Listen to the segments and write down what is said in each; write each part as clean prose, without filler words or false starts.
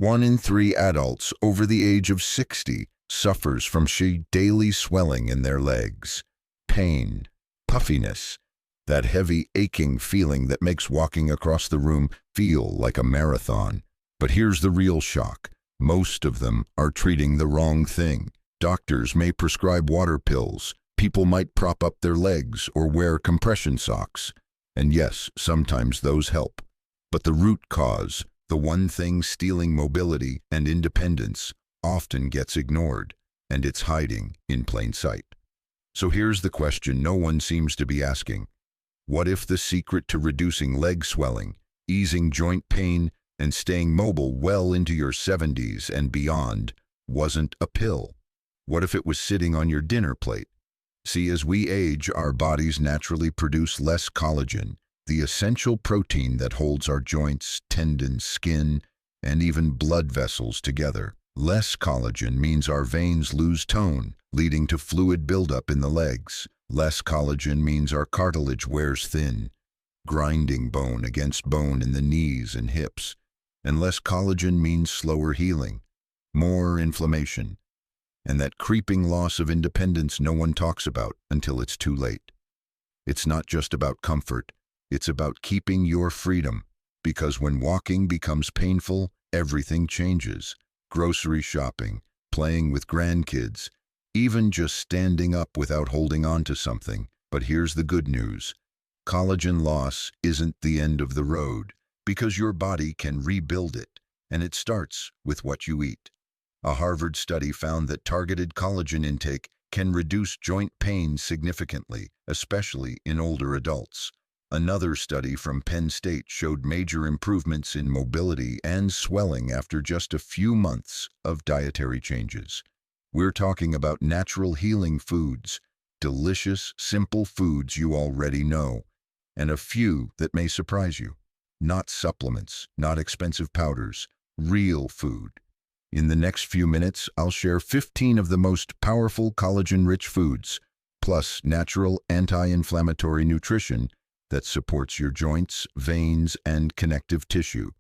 1 in 3 adults over the age of 60 suffers from daily swelling in their legs. Pain, puffiness, that heavy aching feeling that makes walking across the room feel like a marathon. But here's the real shock. Most of them are treating the wrong thing. Doctors may prescribe water pills. People might prop up their legs or wear compression socks. And yes, sometimes those help. But the root cause, the one thing stealing mobility and independence, often gets ignored, and it's hiding in plain sight. So here's the question no one seems to be asking. What if the secret to reducing leg swelling, easing joint pain, and staying mobile well into your 70s and beyond wasn't a pill? What if it was sitting on your dinner plate? See, as we age, our bodies naturally produce less collagen, the essential protein that holds our joints, tendons, skin, and even blood vessels together. Less collagen means our veins lose tone, leading to fluid buildup in the legs. Less collagen means our cartilage wears thin, grinding bone against bone in the knees and hips. And less collagen means slower healing, more inflammation, and that creeping loss of independence no one talks about until it's too late. It's not just about comfort, it's about keeping your freedom, because when walking becomes painful, everything changes. Grocery shopping, playing with grandkids, even just standing up without holding on to something. But here's the good news. Collagen loss isn't the end of the road, because your body can rebuild it, and it starts with what you eat. A Harvard study found that targeted collagen intake can reduce joint pain significantly, especially in older adults. Another study from Penn State showed major improvements in mobility and swelling after just a few months of dietary changes. We're talking about natural healing foods, delicious, simple foods you already know, and a few that may surprise you. Not supplements, not expensive powders, real food. In the next few minutes, I'll share 15 of the most powerful collagen-rich foods, plus natural anti-inflammatory nutrition that supports your joints, veins, and connective tissue.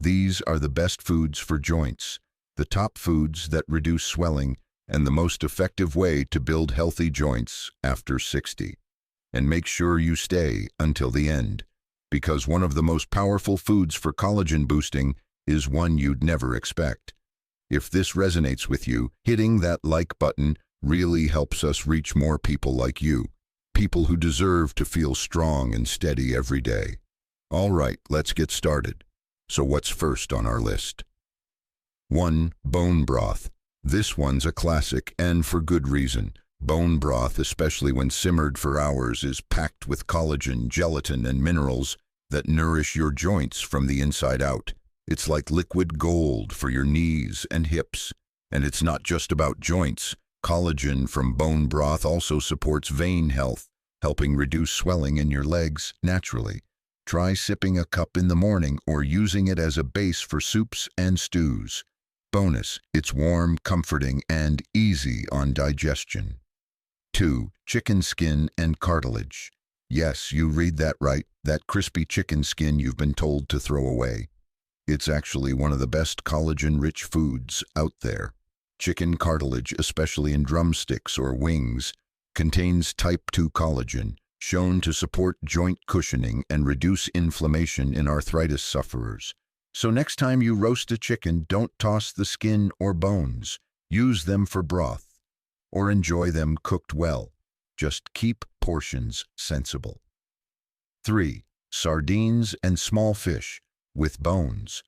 These are the best foods for joints, the top foods that reduce swelling, and the most effective way to build healthy joints after 60. And make sure you stay until the end, because one of the most powerful foods for collagen boosting is one you'd never expect. If this resonates with you, hitting that like button really helps us reach more people like you. People who deserve to feel strong and steady every day. All right, let's get started. So what's first on our list? 1. Bone broth. This one's a classic, and for good reason. Bone broth, especially when simmered for hours, is packed with collagen, gelatin, and minerals that nourish your joints from the inside out. It's like liquid gold for your knees and hips. And it's not just about joints. Collagen from bone broth also supports vein health, helping reduce swelling in your legs naturally. Try sipping a cup in the morning or using it as a base for soups and stews. Bonus, it's warm, comforting, and easy on digestion. 2. Chicken skin and cartilage. Yes, you read that right, that crispy chicken skin you've been told to throw away. It's actually one of the best collagen-rich foods out there. Chicken cartilage, especially in drumsticks or wings, contains type 2 collagen, shown to support joint cushioning and reduce inflammation in arthritis sufferers. So next time you roast a chicken, don't toss the skin or bones. Use them for broth, or enjoy them cooked well. Just keep portions sensible. 3. Sardines and small fish with bones.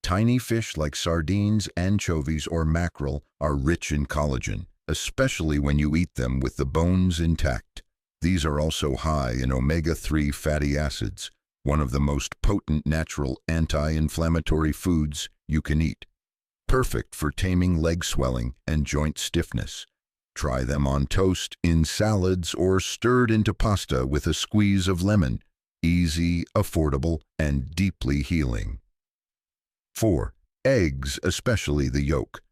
Tiny fish like sardines, anchovies, or mackerel are rich in collagen, especially when you eat them with the bones intact. These are also high in omega-3 fatty acids, one of the most potent natural anti-inflammatory foods you can eat. Perfect for taming leg swelling and joint stiffness. Try them on toast, in salads, or stirred into pasta with a squeeze of lemon. Easy, affordable, and deeply healing. 4. Eggs, especially the yolk.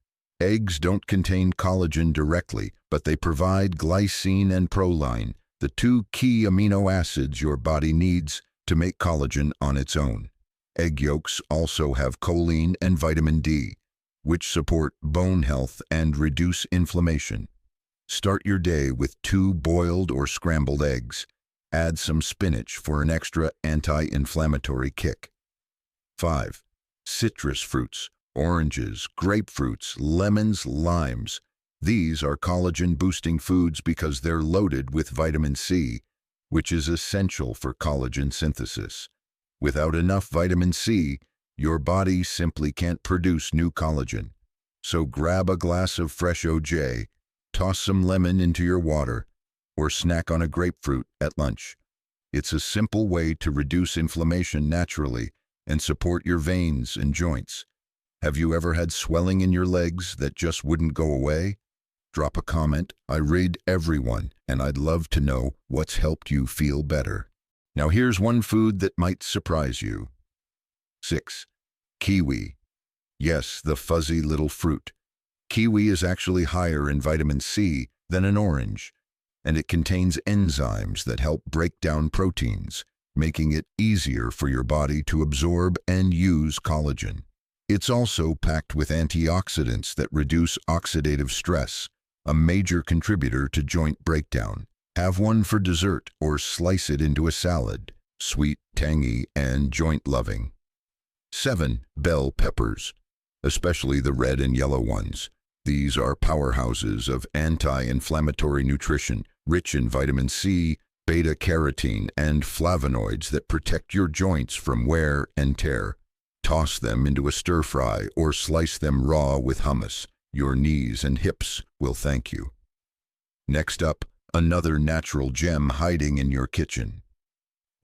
Eggs don't contain collagen directly, but they provide glycine and proline, the two key amino acids your body needs to make collagen on its own. Egg yolks also have choline and vitamin D, which support bone health and reduce inflammation. Start your day with 2 boiled or scrambled eggs. Add some spinach for an extra anti-inflammatory kick. 5. Citrus fruits, oranges, grapefruits, lemons, limes. These are collagen-boosting foods because they're loaded with vitamin C, which is essential for collagen synthesis. Without enough vitamin C, your body simply can't produce new collagen. So grab a glass of fresh OJ, toss some lemon into your water, or snack on a grapefruit at lunch. It's a simple way to reduce inflammation naturally and support your veins and joints. Have you ever had swelling in your legs that just wouldn't go away? Drop a comment. I read everyone, and I'd love to know what's helped you feel better. Now here's one food that might surprise you. 6. Kiwi. Yes, the fuzzy little fruit. Kiwi is actually higher in vitamin C than an orange, and it contains enzymes that help break down proteins, making it easier for your body to absorb and use collagen. It's also packed with antioxidants that reduce oxidative stress, a major contributor to joint breakdown. Have one for dessert or slice it into a salad. Sweet, tangy, and joint-loving. 7. Bell peppers, especially the red and yellow ones. These are powerhouses of anti-inflammatory nutrition, rich in vitamin C, beta-carotene, and flavonoids that protect your joints from wear and tear. Toss them into a stir-fry or slice them raw with hummus. Your knees and hips will thank you. Next up, another natural gem hiding in your kitchen.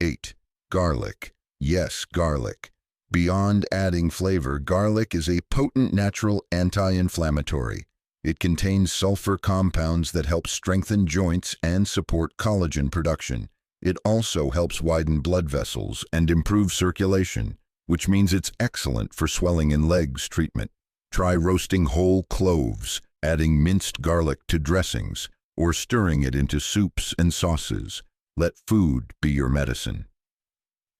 8. Garlic. Yes, garlic. Beyond adding flavor, garlic is a potent natural anti-inflammatory. It contains sulfur compounds that help strengthen joints and support collagen production. It also helps widen blood vessels and improve circulation, which means it's excellent for swelling in legs treatment. Try roasting whole cloves, adding minced garlic to dressings, or stirring it into soups and sauces. Let food be your medicine.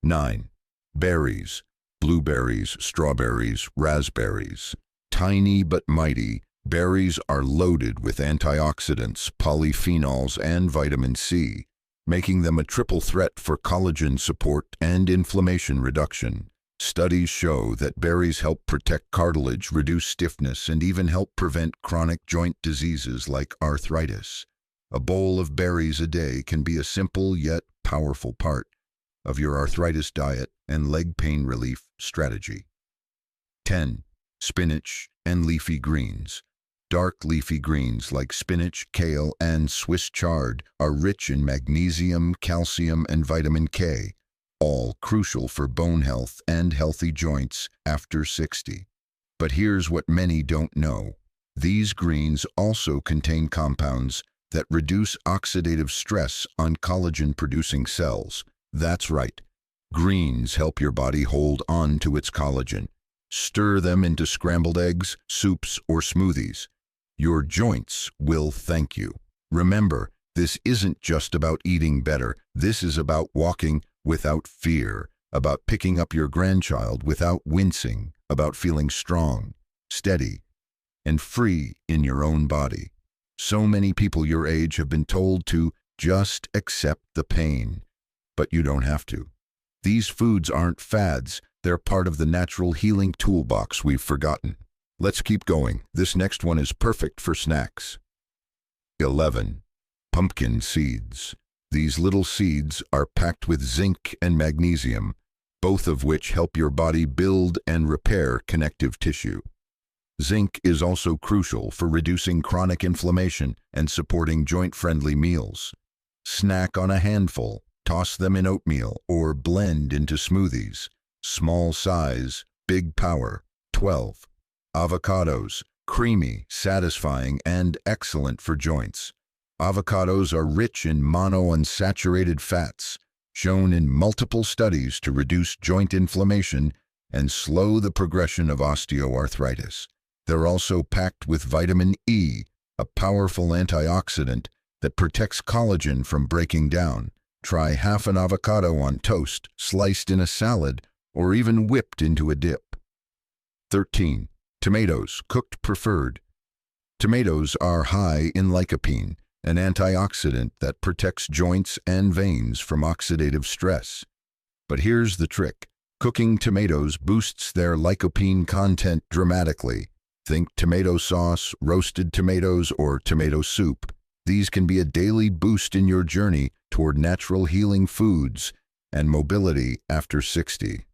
9. Berries. Blueberries, strawberries, raspberries. Tiny but mighty, berries are loaded with antioxidants, polyphenols, and vitamin C, making them a triple threat for collagen support and inflammation reduction. Studies show that berries help protect cartilage, reduce stiffness, and even help prevent chronic joint diseases like arthritis. A bowl of berries a day can be a simple yet powerful part of your arthritis diet and leg pain relief strategy. 10. Spinach and leafy greens. Dark leafy greens like spinach, kale, and Swiss chard are rich in magnesium, calcium, and vitamin K, all crucial for bone health and healthy joints after 60. But here's what many don't know. These greens also contain compounds that reduce oxidative stress on collagen-producing cells. That's right. Greens help your body hold on to its collagen. Stir them into scrambled eggs, soups, or smoothies. Your joints will thank you. Remember, this isn't just about eating better. This is about walking without fear, about picking up your grandchild without wincing, about feeling strong, steady, and free in your own body. So many people your age have been told to just accept the pain, but you don't have to. These foods aren't fads, they're part of the natural healing toolbox we've forgotten. Let's keep going. This next one is perfect for snacks. 11. Pumpkin seeds. These little seeds are packed with zinc and magnesium, both of which help your body build and repair connective tissue. Zinc is also crucial for reducing chronic inflammation and supporting joint-friendly meals. Snack on a handful, toss them in oatmeal, or blend into smoothies. Small size, big power. 12. Avocados. Creamy, satisfying, and excellent for joints. Avocados are rich in monounsaturated fats, shown in multiple studies to reduce joint inflammation and slow the progression of osteoarthritis. They're also packed with vitamin E, a powerful antioxidant that protects collagen from breaking down. Try half an avocado on toast, sliced in a salad, or even whipped into a dip. 13. Tomatoes, cooked preferred. Tomatoes are high in lycopene, an antioxidant that protects joints and veins from oxidative stress. But here's the trick. Cooking tomatoes boosts their lycopene content dramatically. Think tomato sauce, roasted tomatoes, or tomato soup. These can be a daily boost in your journey toward natural healing foods and mobility after 60.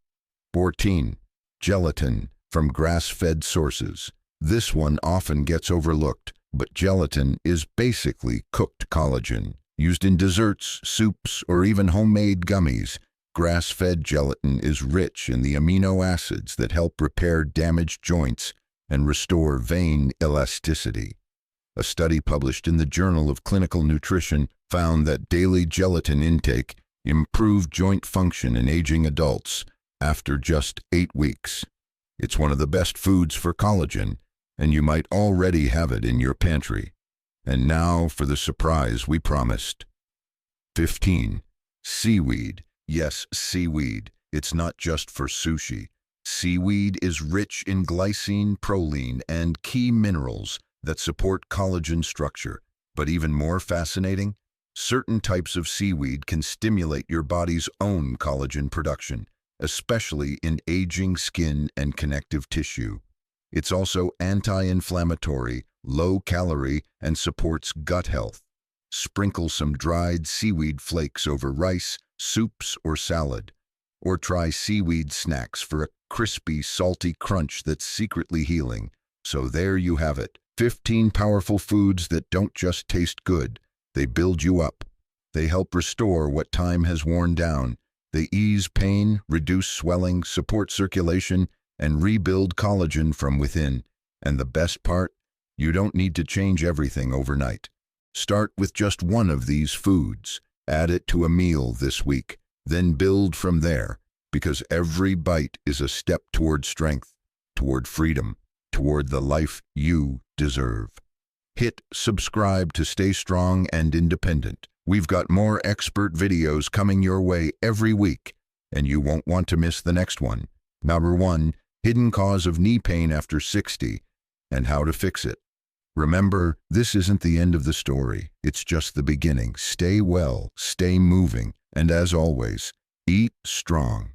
14. Gelatin from grass-fed sources. This one often gets overlooked, but gelatin is basically cooked collagen. Used in desserts, soups, or even homemade gummies, grass-fed gelatin is rich in the amino acids that help repair damaged joints and restore vein elasticity. A study published in the Journal of Clinical Nutrition found that daily gelatin intake improved joint function in aging adults after just 8 weeks. It's one of the best foods for collagen, and you might already have it in your pantry. And now for the surprise we promised. 15. Seaweed. Yes, seaweed. It's not just for sushi. Seaweed is rich in glycine, proline, and key minerals that support collagen structure. But even more fascinating, certain types of seaweed can stimulate your body's own collagen production, especially in aging skin and connective tissue. It's also anti-inflammatory, low-calorie, and supports gut health. Sprinkle some dried seaweed flakes over rice, soups, or salad. Or try seaweed snacks for a crispy, salty crunch that's secretly healing. So there you have it. 15 powerful foods that don't just taste good. They build you up. They help restore what time has worn down. They ease pain, reduce swelling, support circulation, and rebuild collagen from within. And the best part? You don't need to change everything overnight. Start with just one of these foods. Add it to a meal this week. Then build from there, because every bite is a step toward strength, toward freedom, toward the life you deserve. Hit subscribe to stay strong and independent. We've got more expert videos coming your way every week, and you won't want to miss the next one. Number 1, hidden cause of knee pain after 60, and how to fix it. Remember, this isn't the end of the story. It's just the beginning. Stay well, stay moving, and as always, eat strong.